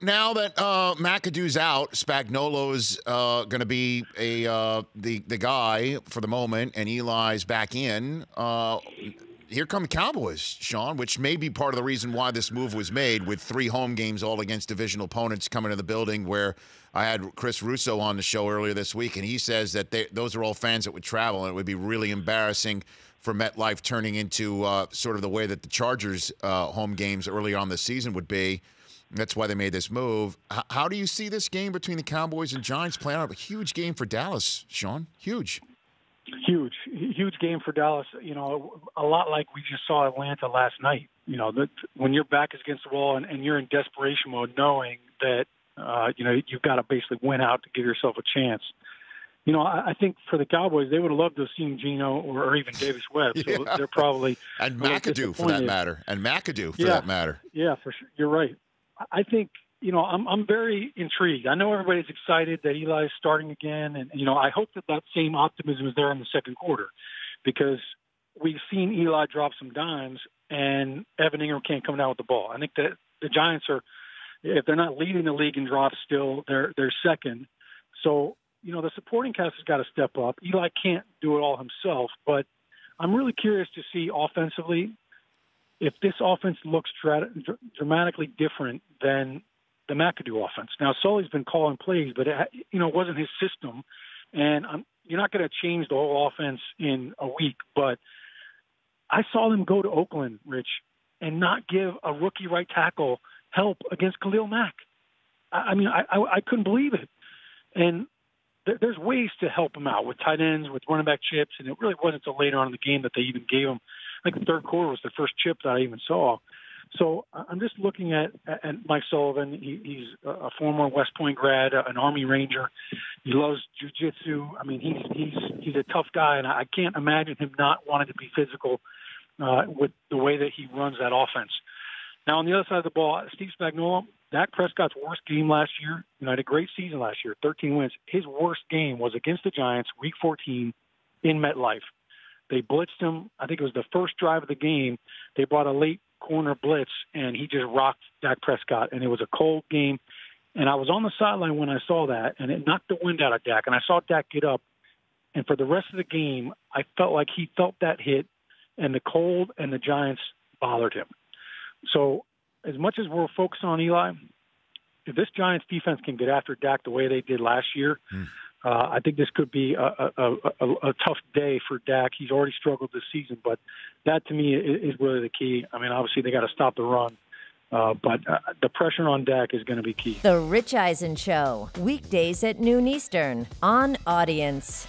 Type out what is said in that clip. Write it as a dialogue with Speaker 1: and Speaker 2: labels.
Speaker 1: Now that McAdoo's out, Spagnuolo's going to be the guy for the moment, and Eli's back in. Here come the Cowboys, Shaun, which may be part of the reason why this move was made, with 3 home games all against divisional opponents coming to the building. Where I had Chris Russo on the show earlier this week, and he says that those are all fans that would travel, and it would be really embarrassing for MetLife turning into sort of the way that the Chargers' home games earlier on this season would be. That's why they made this move. How do you see this game between the Cowboys and Giants playing out? A huge game for Dallas, Shaun. Huge.
Speaker 2: Huge game for Dallas. You know, a lot like we just saw Atlanta last night. You know, when your back is against the wall and you're in desperation mode, knowing that, you've got to basically win out to give yourself a chance. You know, I think for the Cowboys, they would have loved to have seen Geno or even Davis Webb. So they're probably –
Speaker 1: And McAdoo, for that matter.
Speaker 2: Yeah, for sure. You're right. I think, I'm very intrigued. I know everybody's excited that Eli's starting again. And, I hope that same optimism is there in the second quarter, because we've seen Eli drop some dimes and Evan Ingram can't come down with the ball. I think that the Giants are, if they're not leading the league in drops still, they're second. So, the supporting cast has got to step up. Eli can't do it all himself, but I'm really curious to see offensively if this offense looks dramatically different than the McAdoo offense. Now, Sully's been calling plays, but it wasn't his system, and you're not going to change the whole offense in a week. But I saw them go to Oakland, Rich, and not give a rookie right tackle help against Khalil Mack. I couldn't believe it. And there's ways to help him out with tight ends, with running back chips, and it really wasn't until later on in the game that they even gave him. I think the third quarter was the first chip that I even saw. So I'm just looking at Mike Sullivan. He's a former West Point grad, an Army Ranger. He loves jiu-jitsu. I mean, he's a tough guy, and I can't imagine him not wanting to be physical with the way that he runs that offense. Now, on the other side of the ball, Steve Spagnuolo, Dak Prescott's worst game last year, had a great season last year, 13 wins. His worst game was against the Giants, Week 14, in MetLife. They blitzed him. I think it was the first drive of the game. They brought a late corner blitz, and he just rocked Dak Prescott, and it was a cold game. And I was on the sideline when I saw that, and it knocked the wind out of Dak. And I saw Dak get up, and for the rest of the game, I felt like he felt that hit, and the cold and the Giants bothered him. So as much as we're focused on Eli, if this Giants defense can get after Dak the way they did last year, I think this could be a tough day for Dak. He's already struggled this season, but that to me is really the key. I mean, obviously they got to stop the run, but the pressure on Dak is going to be key.
Speaker 3: The Rich Eisen Show, weekdays at noon Eastern on Audience.